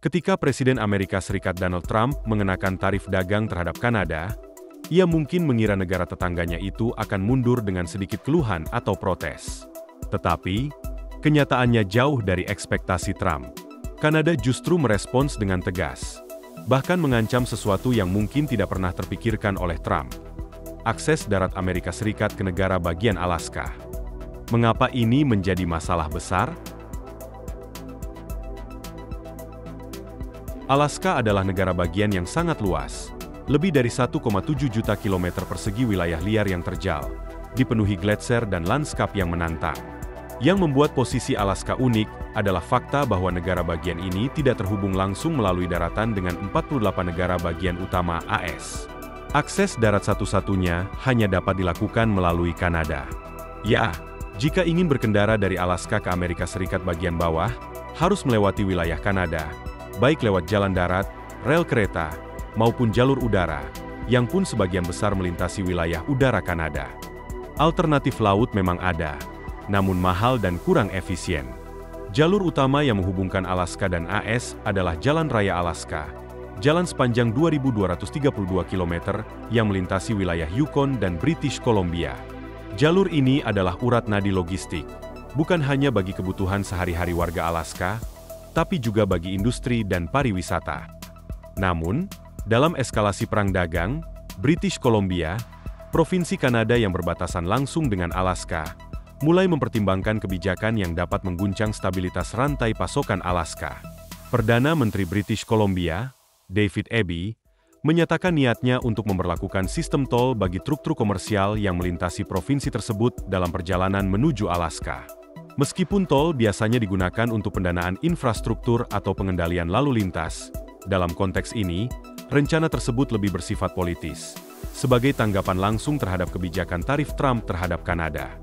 Ketika Presiden Amerika Serikat Donald Trump mengenakan tarif dagang terhadap Kanada, ia mungkin mengira negara tetangganya itu akan mundur dengan sedikit keluhan atau protes. Tetapi, kenyataannya jauh dari ekspektasi Trump. Kanada justru merespons dengan tegas, bahkan mengancam sesuatu yang mungkin tidak pernah terpikirkan oleh Trump. Akses darat Amerika Serikat ke negara bagian Alaska. Mengapa ini menjadi masalah besar? Alaska adalah negara bagian yang sangat luas, lebih dari 1,7 juta kilometer persegi wilayah liar yang terjal, dipenuhi gletser dan lanskap yang menantang. Yang membuat posisi Alaska unik adalah fakta bahwa negara bagian ini tidak terhubung langsung melalui daratan dengan 48 negara bagian utama AS. Akses darat satu-satunya hanya dapat dilakukan melalui Kanada. Ya, jika ingin berkendara dari Alaska ke Amerika Serikat bagian bawah, harus melewati wilayah Kanada, baik lewat jalan darat, rel kereta, maupun jalur udara, yang pun sebagian besar melintasi wilayah udara Kanada. Alternatif laut memang ada, namun mahal dan kurang efisien. Jalur utama yang menghubungkan Alaska dan AS adalah Jalan Raya Alaska, jalan sepanjang 2.232 km yang melintasi wilayah Yukon dan British Columbia. Jalur ini adalah urat nadi logistik, bukan hanya bagi kebutuhan sehari-hari warga Alaska, tapi juga bagi industri dan pariwisata. Namun, dalam eskalasi perang dagang, British Columbia, provinsi Kanada yang berbatasan langsung dengan Alaska, mulai mempertimbangkan kebijakan yang dapat mengguncang stabilitas rantai pasokan Alaska. Perdana Menteri British Columbia, David Eby, menyatakan niatnya untuk memberlakukan sistem tol bagi truk-truk komersial yang melintasi provinsi tersebut dalam perjalanan menuju Alaska. Meskipun tol biasanya digunakan untuk pendanaan infrastruktur atau pengendalian lalu lintas, dalam konteks ini, rencana tersebut lebih bersifat politis, sebagai tanggapan langsung terhadap kebijakan tarif Trump terhadap Kanada.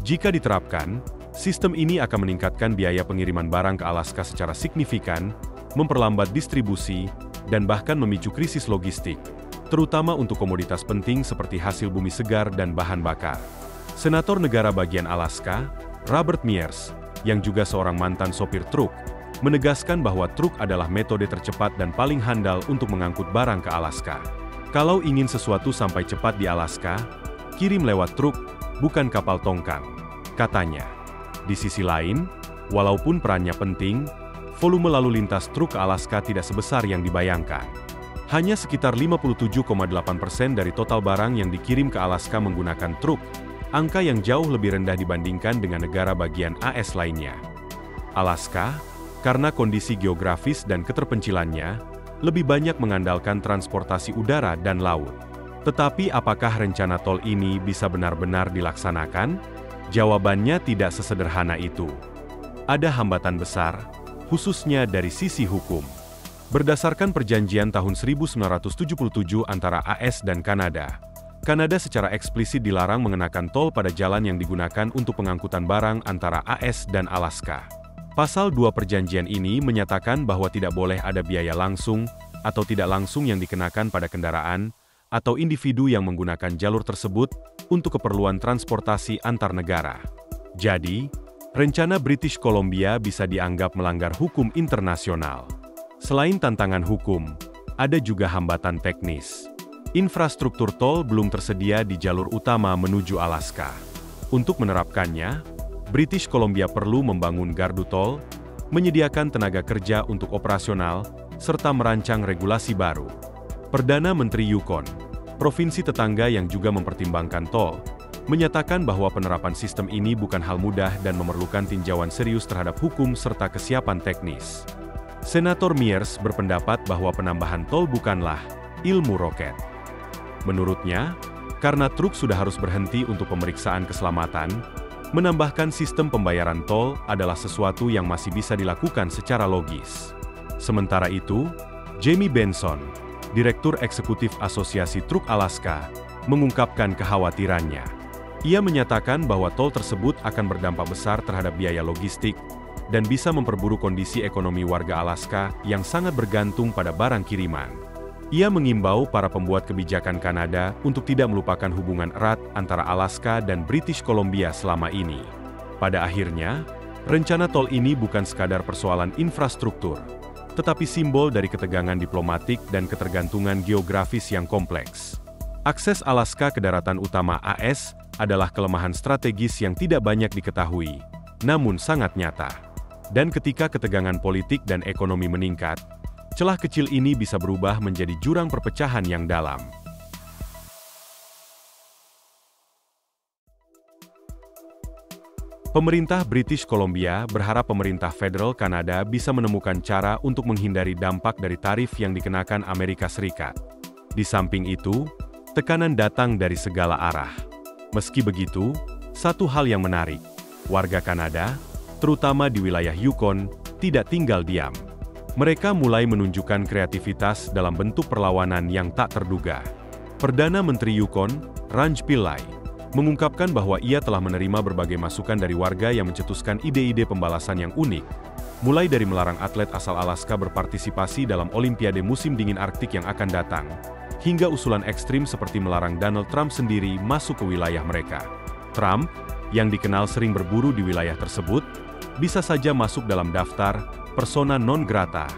Jika diterapkan, sistem ini akan meningkatkan biaya pengiriman barang ke Alaska secara signifikan, memperlambat distribusi, dan bahkan memicu krisis logistik, terutama untuk komoditas penting seperti hasil bumi segar dan bahan bakar. Senator negara bagian Alaska, Robert Myers, yang juga seorang mantan sopir truk, menegaskan bahwa truk adalah metode tercepat dan paling handal untuk mengangkut barang ke Alaska. Kalau ingin sesuatu sampai cepat di Alaska, kirim lewat truk, bukan kapal tongkang, katanya. Di sisi lain, walaupun perannya penting, volume lalu lintas truk ke Alaska tidak sebesar yang dibayangkan. Hanya sekitar 57,8% dari total barang yang dikirim ke Alaska menggunakan truk, angka yang jauh lebih rendah dibandingkan dengan negara bagian AS lainnya. Alaska, karena kondisi geografis dan keterpencilannya, lebih banyak mengandalkan transportasi udara dan laut. Tetapi apakah rencana tol ini bisa benar-benar dilaksanakan? Jawabannya tidak sesederhana itu. Ada hambatan besar, khususnya dari sisi hukum. Berdasarkan perjanjian tahun 1977 antara AS dan Kanada, Kanada secara eksplisit dilarang mengenakan tol pada jalan yang digunakan untuk pengangkutan barang antara AS dan Alaska. Pasal 2 perjanjian ini menyatakan bahwa tidak boleh ada biaya langsung atau tidak langsung yang dikenakan pada kendaraan atau individu yang menggunakan jalur tersebut untuk keperluan transportasi antar negara. Jadi, rencana British Columbia bisa dianggap melanggar hukum internasional. Selain tantangan hukum, ada juga hambatan teknis. Infrastruktur tol belum tersedia di jalur utama menuju Alaska. Untuk menerapkannya, British Columbia perlu membangun gardu tol, menyediakan tenaga kerja untuk operasional, serta merancang regulasi baru. Perdana Menteri Yukon, provinsi tetangga yang juga mempertimbangkan tol, menyatakan bahwa penerapan sistem ini bukan hal mudah dan memerlukan tinjauan serius terhadap hukum serta kesiapan teknis. Senator Myers berpendapat bahwa penambahan tol bukanlah ilmu roket. Menurutnya, karena truk sudah harus berhenti untuk pemeriksaan keselamatan, menambahkan sistem pembayaran tol adalah sesuatu yang masih bisa dilakukan secara logis. Sementara itu, Jamie Benson, Direktur Eksekutif Asosiasi Truk Alaska, mengungkapkan kekhawatirannya. Ia menyatakan bahwa tol tersebut akan berdampak besar terhadap biaya logistik dan bisa memperburuk kondisi ekonomi warga Alaska yang sangat bergantung pada barang kiriman. Ia mengimbau para pembuat kebijakan Kanada untuk tidak melupakan hubungan erat antara Alaska dan British Columbia selama ini. Pada akhirnya, rencana tol ini bukan sekadar persoalan infrastruktur, tetapi simbol dari ketegangan diplomatik dan ketergantungan geografis yang kompleks. Akses Alaska ke daratan utama AS adalah kelemahan strategis yang tidak banyak diketahui, namun sangat nyata. Dan ketika ketegangan politik dan ekonomi meningkat, celah kecil ini bisa berubah menjadi jurang perpecahan yang dalam. Pemerintah British Columbia berharap pemerintah federal Kanada bisa menemukan cara untuk menghindari dampak dari tarif yang dikenakan Amerika Serikat. Di samping itu, tekanan datang dari segala arah. Meski begitu, satu hal yang menarik, warga Kanada, terutama di wilayah Yukon, tidak tinggal diam. Mereka mulai menunjukkan kreativitas dalam bentuk perlawanan yang tak terduga. Perdana Menteri Yukon, Ranj Pillai, mengungkapkan bahwa ia telah menerima berbagai masukan dari warga yang mencetuskan ide-ide pembalasan yang unik, mulai dari melarang atlet asal Alaska berpartisipasi dalam Olimpiade musim dingin Arktik yang akan datang, hingga usulan ekstrim seperti melarang Donald Trump sendiri masuk ke wilayah mereka. Trump, yang dikenal sering berburu di wilayah tersebut, bisa saja masuk dalam daftar persona non grata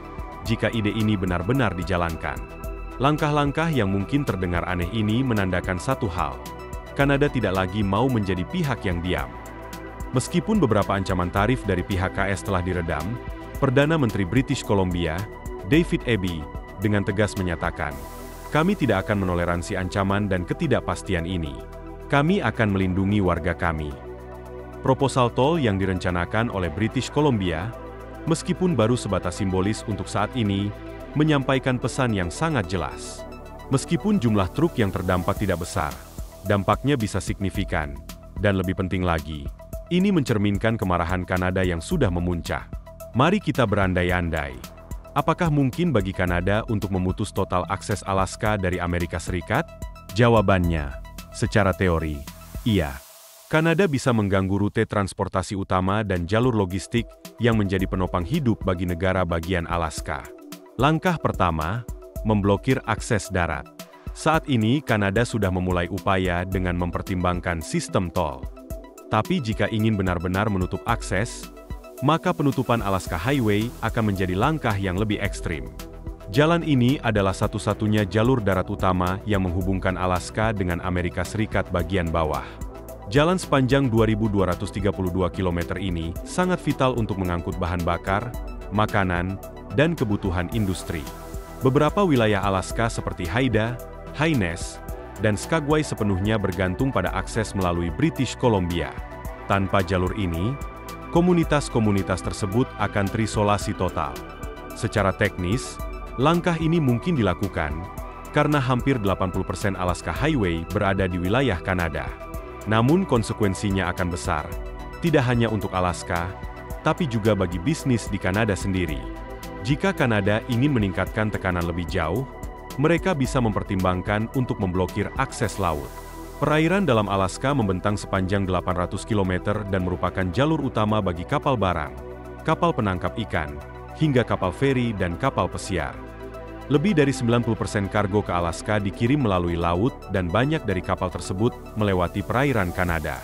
jika ide ini benar-benar dijalankan. Langkah-langkah yang mungkin terdengar aneh ini menandakan satu hal. Kanada tidak lagi mau menjadi pihak yang diam. Meskipun beberapa ancaman tarif dari pihak KS telah diredam, Perdana Menteri British Columbia, David Eby, dengan tegas menyatakan, "Kami tidak akan menoleransi ancaman dan ketidakpastian ini. Kami akan melindungi warga kami." Proposal tol yang direncanakan oleh British Columbia, meskipun baru sebatas simbolis untuk saat ini, menyampaikan pesan yang sangat jelas. Meskipun jumlah truk yang terdampak tidak besar, dampaknya bisa signifikan, dan lebih penting lagi, ini mencerminkan kemarahan Kanada yang sudah memuncak. Mari kita berandai-andai. Apakah mungkin bagi Kanada untuk memutus total akses Alaska dari Amerika Serikat? Jawabannya, secara teori, iya. Kanada bisa mengganggu rute transportasi utama dan jalur logistik yang menjadi penopang hidup bagi negara bagian Alaska. Langkah pertama, memblokir akses darat. Saat ini, Kanada sudah memulai upaya dengan mempertimbangkan sistem tol. Tapi jika ingin benar-benar menutup akses, maka penutupan Alaska Highway akan menjadi langkah yang lebih ekstrim. Jalan ini adalah satu-satunya jalur darat utama yang menghubungkan Alaska dengan Amerika Serikat bagian bawah. Jalan sepanjang 2.232 km ini sangat vital untuk mengangkut bahan bakar, makanan, dan kebutuhan industri. Beberapa wilayah Alaska seperti Haida, Haines, dan Skagway sepenuhnya bergantung pada akses melalui British Columbia. Tanpa jalur ini, komunitas-komunitas tersebut akan terisolasi total. Secara teknis, langkah ini mungkin dilakukan karena hampir 80% Alaska Highway berada di wilayah Kanada. Namun konsekuensinya akan besar, tidak hanya untuk Alaska, tapi juga bagi bisnis di Kanada sendiri. Jika Kanada ingin meningkatkan tekanan lebih jauh, mereka bisa mempertimbangkan untuk memblokir akses laut. Perairan dalam Alaska membentang sepanjang 800 km dan merupakan jalur utama bagi kapal barang, kapal penangkap ikan, hingga kapal feri dan kapal pesiar. Lebih dari 90% kargo ke Alaska dikirim melalui laut dan banyak dari kapal tersebut melewati perairan Kanada.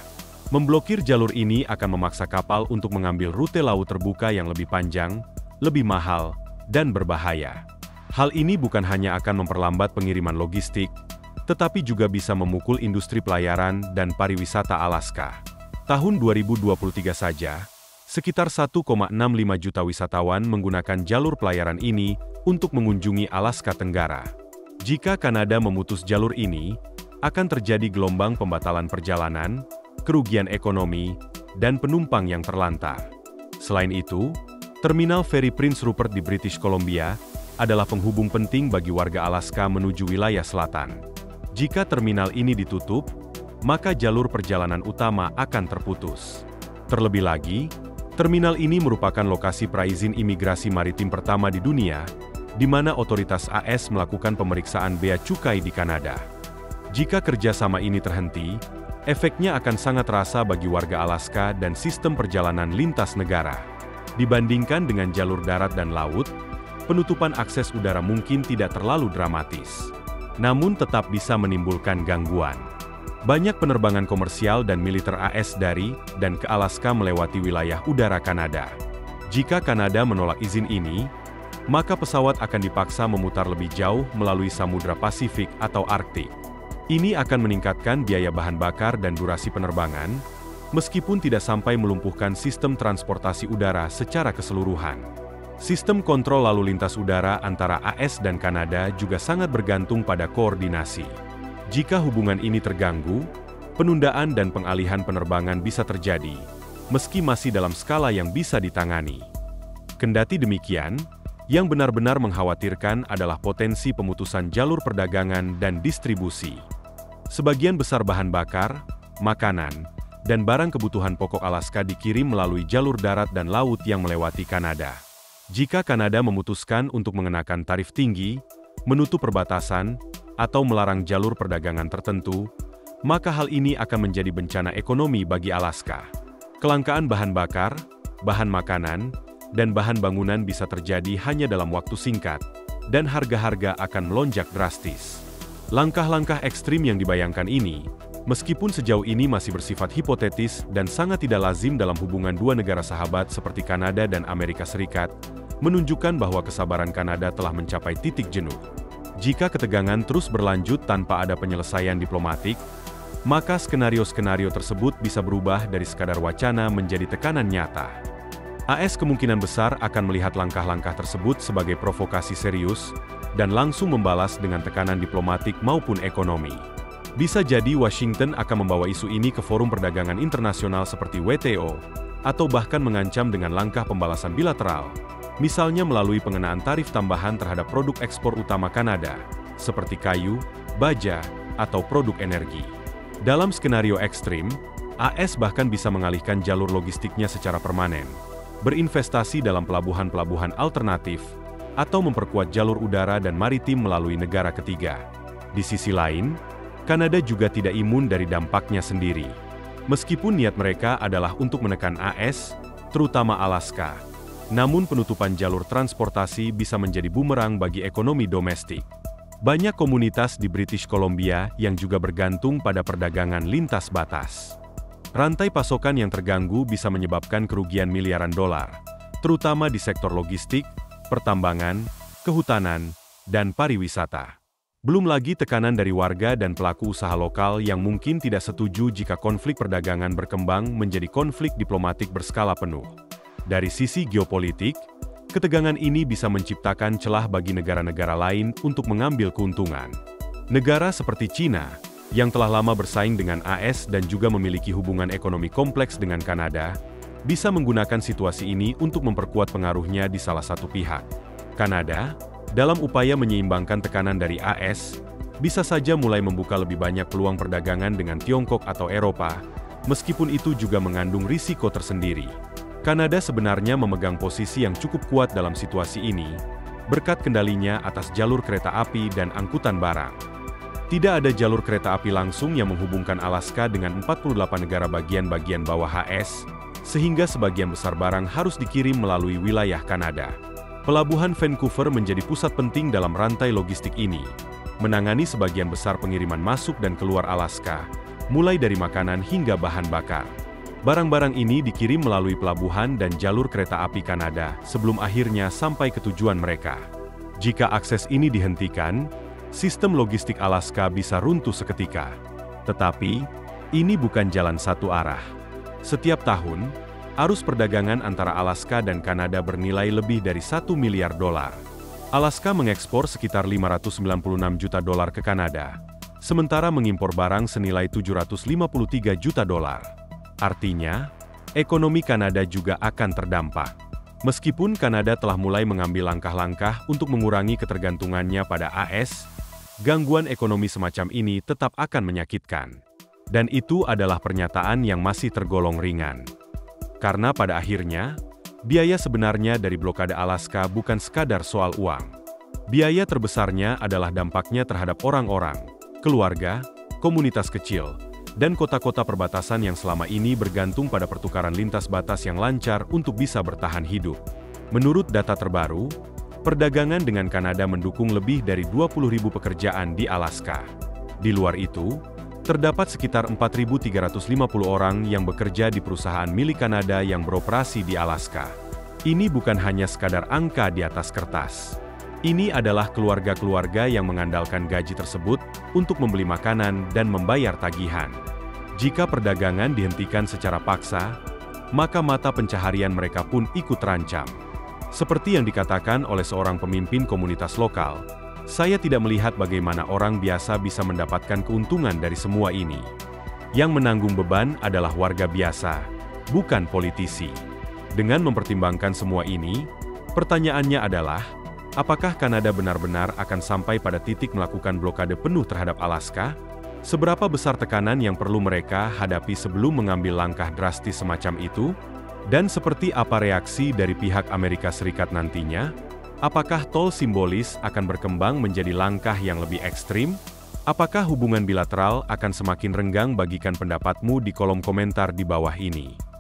Memblokir jalur ini akan memaksa kapal untuk mengambil rute laut terbuka yang lebih panjang, lebih mahal, dan berbahaya. Hal ini bukan hanya akan memperlambat pengiriman logistik, tetapi juga bisa memukul industri pelayaran dan pariwisata Alaska. Tahun 2023 saja, sekitar 1,65 juta wisatawan menggunakan jalur pelayaran ini untuk mengunjungi Alaska Tenggara. Jika Kanada memutus jalur ini, akan terjadi gelombang pembatalan perjalanan, kerugian ekonomi, dan penumpang yang terlantar. Selain itu, Terminal Feri Prince Rupert di British Columbia adalah penghubung penting bagi warga Alaska menuju wilayah selatan. Jika terminal ini ditutup, maka jalur perjalanan utama akan terputus. Terlebih lagi, terminal ini merupakan lokasi praizin imigrasi maritim pertama di dunia, di mana otoritas AS melakukan pemeriksaan bea cukai di Kanada. Jika kerjasama ini terhenti, efeknya akan sangat terasa bagi warga Alaska dan sistem perjalanan lintas negara. Dibandingkan dengan jalur darat dan laut, penutupan akses udara mungkin tidak terlalu dramatis, namun tetap bisa menimbulkan gangguan. Banyak penerbangan komersial dan militer AS dari dan ke Alaska melewati wilayah udara Kanada. Jika Kanada menolak izin ini, maka pesawat akan dipaksa memutar lebih jauh melalui Samudra Pasifik atau Arktik. Ini akan meningkatkan biaya bahan bakar dan durasi penerbangan, meskipun tidak sampai melumpuhkan sistem transportasi udara secara keseluruhan. Sistem kontrol lalu lintas udara antara AS dan Kanada juga sangat bergantung pada koordinasi. Jika hubungan ini terganggu, penundaan dan pengalihan penerbangan bisa terjadi, meski masih dalam skala yang bisa ditangani. Kendati demikian, yang benar-benar mengkhawatirkan adalah potensi pemutusan jalur perdagangan dan distribusi. Sebagian besar bahan bakar, makanan, dan barang kebutuhan pokok Alaska dikirim melalui jalur darat dan laut yang melewati Kanada. Jika Kanada memutuskan untuk mengenakan tarif tinggi, menutup perbatasan, atau melarang jalur perdagangan tertentu, maka hal ini akan menjadi bencana ekonomi bagi Alaska. Kelangkaan bahan bakar, bahan makanan, dan bahan bangunan bisa terjadi hanya dalam waktu singkat, dan harga-harga akan melonjak drastis. Langkah-langkah ekstrim yang dibayangkan ini, meskipun sejauh ini masih bersifat hipotetis dan sangat tidak lazim dalam hubungan dua negara sahabat seperti Kanada dan Amerika Serikat, menunjukkan bahwa kesabaran Kanada telah mencapai titik jenuh. Jika ketegangan terus berlanjut tanpa ada penyelesaian diplomatik, maka skenario-skenario tersebut bisa berubah dari sekadar wacana menjadi tekanan nyata. AS kemungkinan besar akan melihat langkah-langkah tersebut sebagai provokasi serius, dan langsung membalas dengan tekanan diplomatik maupun ekonomi. Bisa jadi Washington akan membawa isu ini ke forum perdagangan internasional seperti WTO, atau bahkan mengancam dengan langkah pembalasan bilateral, misalnya melalui pengenaan tarif tambahan terhadap produk ekspor utama Kanada, seperti kayu, baja, atau produk energi. Dalam skenario ekstrim, AS bahkan bisa mengalihkan jalur logistiknya secara permanen, berinvestasi dalam pelabuhan-pelabuhan alternatif, atau memperkuat jalur udara dan maritim melalui negara ketiga. Di sisi lain, Kanada juga tidak imun dari dampaknya sendiri. Meskipun niat mereka adalah untuk menekan AS, terutama Alaska, namun penutupan jalur transportasi bisa menjadi bumerang bagi ekonomi domestik. Banyak komunitas di British Columbia yang juga bergantung pada perdagangan lintas batas. Rantai pasokan yang terganggu bisa menyebabkan kerugian miliaran dolar, terutama di sektor logistik, pertambangan, kehutanan, dan pariwisata. Belum lagi tekanan dari warga dan pelaku usaha lokal yang mungkin tidak setuju jika konflik perdagangan berkembang menjadi konflik diplomatik berskala penuh. Dari sisi geopolitik, ketegangan ini bisa menciptakan celah bagi negara-negara lain untuk mengambil keuntungan. Negara seperti China, yang telah lama bersaing dengan AS dan juga memiliki hubungan ekonomi kompleks dengan Kanada, bisa menggunakan situasi ini untuk memperkuat pengaruhnya di salah satu pihak. Kanada, dalam upaya menyeimbangkan tekanan dari AS, bisa saja mulai membuka lebih banyak peluang perdagangan dengan Tiongkok atau Eropa, meskipun itu juga mengandung risiko tersendiri. Kanada sebenarnya memegang posisi yang cukup kuat dalam situasi ini, berkat kendalinya atas jalur kereta api dan angkutan barang. Tidak ada jalur kereta api langsung yang menghubungkan Alaska dengan 48 negara bagian-bagian bawah AS, sehingga sebagian besar barang harus dikirim melalui wilayah Kanada. Pelabuhan Vancouver menjadi pusat penting dalam rantai logistik ini, menangani sebagian besar pengiriman masuk dan keluar Alaska, mulai dari makanan hingga bahan bakar. Barang-barang ini dikirim melalui pelabuhan dan jalur kereta api Kanada sebelum akhirnya sampai ke tujuan mereka. Jika akses ini dihentikan, sistem logistik Alaska bisa runtuh seketika. Tetapi, ini bukan jalan satu arah. Setiap tahun, arus perdagangan antara Alaska dan Kanada bernilai lebih dari $1 miliar. Alaska mengekspor sekitar $596 juta ke Kanada, sementara mengimpor barang senilai $753 juta. Artinya, ekonomi Kanada juga akan terdampak. Meskipun Kanada telah mulai mengambil langkah-langkah untuk mengurangi ketergantungannya pada AS, gangguan ekonomi semacam ini tetap akan menyakitkan. Dan itu adalah pernyataan yang masih tergolong ringan. Karena pada akhirnya, biaya sebenarnya dari blokade Alaska bukan sekadar soal uang. Biaya terbesarnya adalah dampaknya terhadap orang-orang, keluarga, komunitas kecil, dan kota-kota perbatasan yang selama ini bergantung pada pertukaran lintas batas yang lancar untuk bisa bertahan hidup. Menurut data terbaru, perdagangan dengan Kanada mendukung lebih dari 20.000 pekerjaan di Alaska. Di luar itu, terdapat sekitar 4.350 orang yang bekerja di perusahaan milik Kanada yang beroperasi di Alaska. Ini bukan hanya sekadar angka di atas kertas. Ini adalah keluarga-keluarga yang mengandalkan gaji tersebut untuk membeli makanan dan membayar tagihan. Jika perdagangan dihentikan secara paksa, maka mata pencaharian mereka pun ikut terancam. Seperti yang dikatakan oleh seorang pemimpin komunitas lokal, saya tidak melihat bagaimana orang biasa bisa mendapatkan keuntungan dari semua ini. Yang menanggung beban adalah warga biasa, bukan politisi. Dengan mempertimbangkan semua ini, pertanyaannya adalah, apakah Kanada benar-benar akan sampai pada titik melakukan blokade penuh terhadap Alaska? Seberapa besar tekanan yang perlu mereka hadapi sebelum mengambil langkah drastis semacam itu? Dan seperti apa reaksi dari pihak Amerika Serikat nantinya? Apakah tol simbolis akan berkembang menjadi langkah yang lebih ekstrim? Apakah hubungan bilateral akan semakin renggang? Bagikan pendapatmu di kolom komentar di bawah ini.